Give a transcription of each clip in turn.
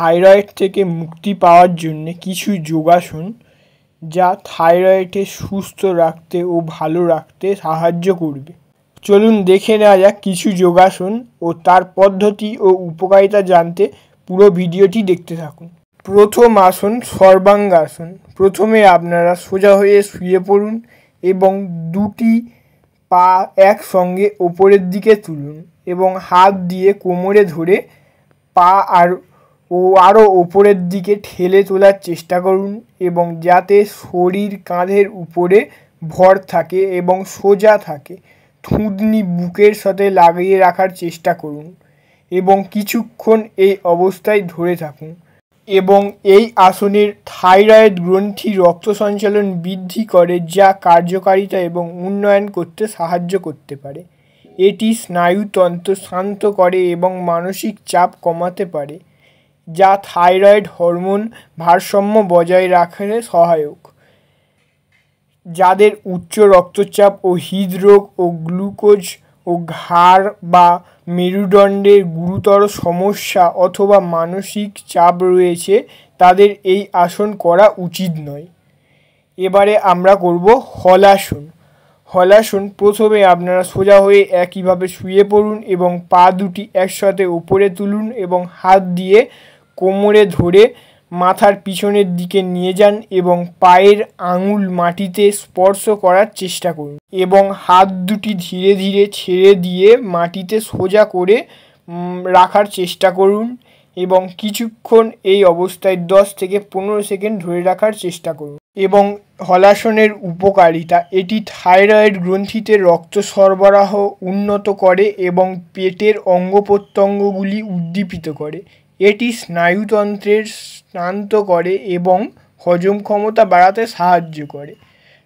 Thyroid থেকে মুক্তি পাওয়ার জন্য কিছু যোগাসন যা থাইরয়েডকে সুস্থ রাখতে ও ভালো রাখতে সাহায্য করবে। চলুন দেখে নেওয়া যাক কিছু যোগাসন ও তার পদ্ধতি ও উপকারিতা জানতে পুরো ভিডিওটি দেখতে থাকুন। প্রথম আসন সর্বাঙ্গাসন। প্রথমে আপনারা সোজা হয়ে শুয়ে পড়ুন এবং দুটি পা একসঙ্গে ওপরের দিকে তুলুন এবং হাত দিয়ে কোমরে ধরে পা আরও ওপরের দিকে ঠেলে তোলার চেষ্টা করুন এবং যাতে শরীর কাঁধের উপরে ভর থাকে এবং সোজা থাকে। থুতনি বুকের সাথে লাগিয়ে রাখার চেষ্টা করুন এবং কিছুক্ষণ এই অবস্থায় ধরে থাকুন এবং এই আসনের থাইরয়েড গ্রন্থি রক্ত সঞ্চালন বৃদ্ধি করে, যা কার্যকারিতা এবং উন্নয়ন করতে সাহায্য করতে পারে। এটি স্নায়ুতন্ত্র শান্ত করে এবং মানসিক চাপ কমাতে পারে, যা থাইরয়েড হরমোন ভারসাম্য বজায় রাখতে সহায়ক। যাদের উচ্চ রক্তচাপ ও হৃদরোগ ও গ্লুকোজ ও ঘাড় বা মেরুদণ্ডের গুরুতর সমস্যা অথবা মানসিক চাপ রয়েছে, তাদের এই আসন করা উচিত নয়। এবারে আমরা করব হলাসন। হলাসন। প্রথমে আপনারা সোজা হয়ে একইভাবে শুয়ে পড়ুন এবং পা দুটি একসাথে উপরে তুলুন এবং হাত দিয়ে কোমরে ধরে মাথার পিছনের দিকে নিয়ে যান এবং পায়ের আঙুল মাটিতে স্পর্শ করার চেষ্টা করুন এবং হাত দুটি ধীরে ধীরে ছেড়ে দিয়ে মাটিতে সোজা করে রাখার চেষ্টা করুন এবং কিছুক্ষণ এই অবস্থায় 10 থেকে 15 সেকেন্ড ধরে রাখার চেষ্টা করুন। এবং হলাসনের উপকারিতা: এটি থাইরয়েড গ্রন্থিতে রক্ত সরবরাহ উন্নত করে এবং পেটের অঙ্গ প্রত্যঙ্গগুলি উদ্দীপিত করে। এটি স্নায়ুতন্ত্রের শান্ত করে এবং হজম ক্ষমতা বাড়াতে সাহায্য করে।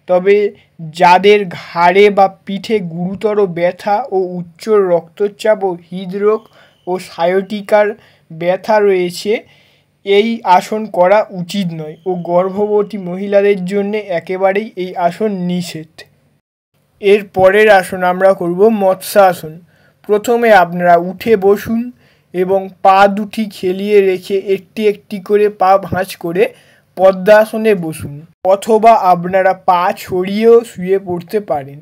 তবে যাদের ঘাড়ে বা পিঠে গুরুতর ব্যথা ও উচ্চ রক্তচাপ ও হৃদরোগ ও সায়াটিকার ব্যথা রয়েছে, এই আসন করা উচিত নয় ও গর্ভবতী মহিলাদের জন্য একেবারেই এই আসন নিষেধ। এর পরের আসন আমরা করব মৎস্যাসন। প্রথমে আপনারা উঠে বসুন এবং পা দুটি খেলিয়ে রেখে একটি একটি করে পা ভাঁজ করে পদ্মাসনে বসুন, অথবা আপনারা পা ছড়িয়েও শুয়ে পড়তে পারেন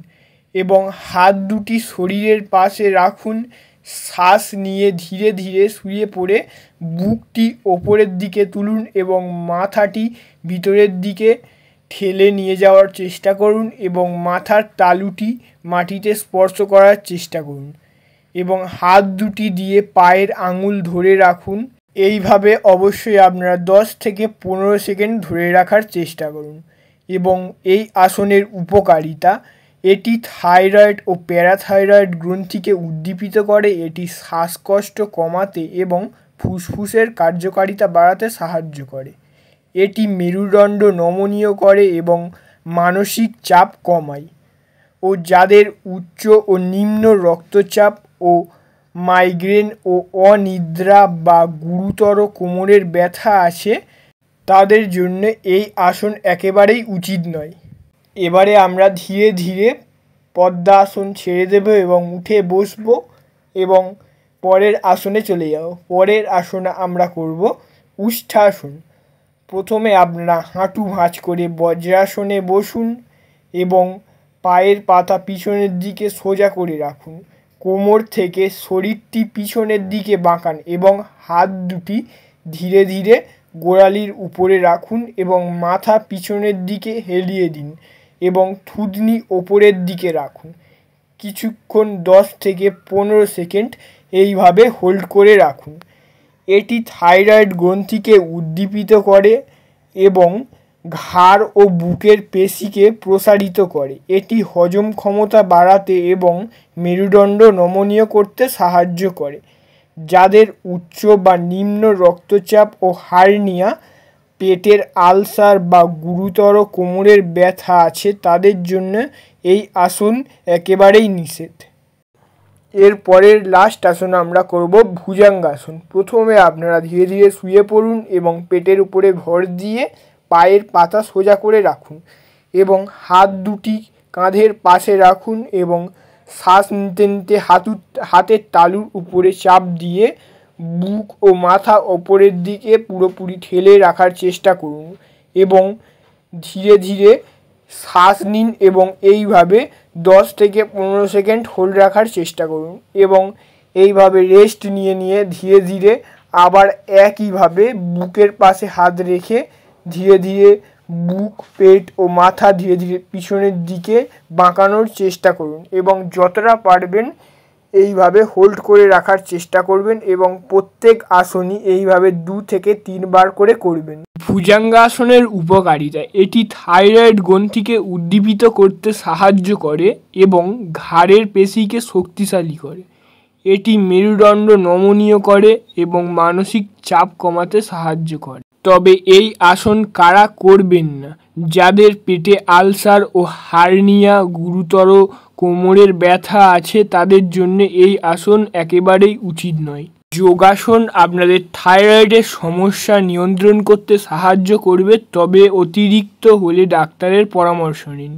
এবং হাত দুটি শরীরের পাশে রাখুন। শ্বাস নিয়ে ধীরে ধীরে শুয়ে পড়ে বুকটি ওপরের দিকে তুলুন এবং মাথাটি ভিতরের দিকে ঠেলে নিয়ে যাওয়ার চেষ্টা করুন এবং মাথার তালুটি মাটিতে স্পর্শ করার চেষ্টা করুন এবং হাত দুটি দিয়ে পায়ের আঙুল ধরে রাখুন। এইভাবে অবশ্যই আপনারা 10 থেকে 15 সেকেন্ড ধরে রাখার চেষ্টা করুন। এবং এই আসনের উপকারিতা: এটি থাইরয়েড ও প্যারাথাইরয়েড গ্রন্থিকে উদ্দীপিত করে। এটি শ্বাসকষ্ট কমাতে এবং ফুসফুসের কার্যকারিতা বাড়াতে সাহায্য করে। এটি মেরুদণ্ড নমনীয় করে এবং মানসিক চাপ কমায়। ও যাদের উচ্চ ও নিম্ন রক্তচাপ ও মাইগ্রেন ও অনিদ্রা বা গুরুতর কোমরের ব্যথা আছে, তাদের জন্য এই আসন একেবারেই উচিত নয়। এবারে আমরা ধীরে ধীরে পদ্মাসন ছেড়ে দেব এবং উঠে বসব এবং পরের আসনে চলে যাব। পরের আসনে আমরা করব উষ্ঠাসন। প্রথমে আপনারা হাঁটু ভাঁজ করে বজ্রাসনে বসুন এবং পায়ের পাতা পিছনের দিকে সোজা করে রাখুন। কোমর থেকে শরীরটি পিছনের দিকে বাঁকান এবং হাত দুটি ধীরে ধীরে গোড়ালির উপরে রাখুন এবং মাথা পিছনের দিকে হেলিয়ে দিন এবং থুতনি ওপরের দিকে রাখুন। কিছুক্ষণ 10 থেকে 15 সেকেন্ড এইভাবে হোল্ড করে রাখুন। এটি থাইরয়েড গ্রন্থিকে উদ্দীপিত করে এবং ঘাড় ও বুকের পেশিকে প্রসারিত করে। এটি হজম ক্ষমতা বাড়াতে এবং মেরুদণ্ড নমনীয় করতে সাহায্য করে। যাদের উচ্চ বা নিম্ন রক্তচাপ ও হার্নিয়া, পেটের আলসার বা গুরুতর কোমরের ব্যথা আছে, তাদের জন্য এই আসন একেবারেই নিষেধ। এর পরের লাস্ট আসন আমরা করব ভুজঙ্গাসন। প্রথমে আপনারা ধীরে ধীরে শুয়ে পড়ুন এবং পেটের উপরে ভর দিয়ে পায়ের পাতা সোজা করে রাখুন এবং হাত দুটি কাঁধের পাশে রাখুন এবং শ্বাস নিতে নিতে হাতের তালুর উপরে চাপ দিয়ে বুক ও মাথা ওপরের দিকে পুরোপুরি ঠেলে রাখার চেষ্টা করুন এবং ধীরে ধীরে শ্বাস নিন এবং এইভাবে 10 থেকে 15 সেকেন্ড হোল্ড রাখার চেষ্টা করুন এবং এইভাবে রেস্ট নিয়ে নিয়ে ধীরে ধীরে আবার একইভাবে বুকের পাশে হাত রেখে ধীরে ধীরে বুক, পেট ও মাথা ধীরে ধীরে পিছনের দিকে বাঁকানোর চেষ্টা করুন এবং যতটা পারবেন এইভাবে হোল্ড করে রাখার চেষ্টা করবেন এবং প্রত্যেক আসনই এইভাবে 2 থেকে 3 বার করে করবেন। ভুজঙ্গাসনের উপকারিতা: এটি থাইরয়েড গ্রন্থিকে উদ্দীপিত করতে সাহায্য করে এবং ঘাড়ের পেশিকে শক্তিশালী করে। এটি মেরুদণ্ড নমনীয় করে এবং মানসিক চাপ কমাতে সাহায্য করে। তবে এই আসন কারা করবেন না? যাদের পেটে আলসার ও হার্নিয়া, গুরুতর কোমরের ব্যথা আছে তাদের জন্য এই আসন একেবারেই উচিত নয়। যোগাসন আপনাদের থাইরয়েডের সমস্যা নিয়ন্ত্রণ করতে সাহায্য করবে, তবে অতিরিক্ত হলে ডাক্তারের পরামর্শ নিন।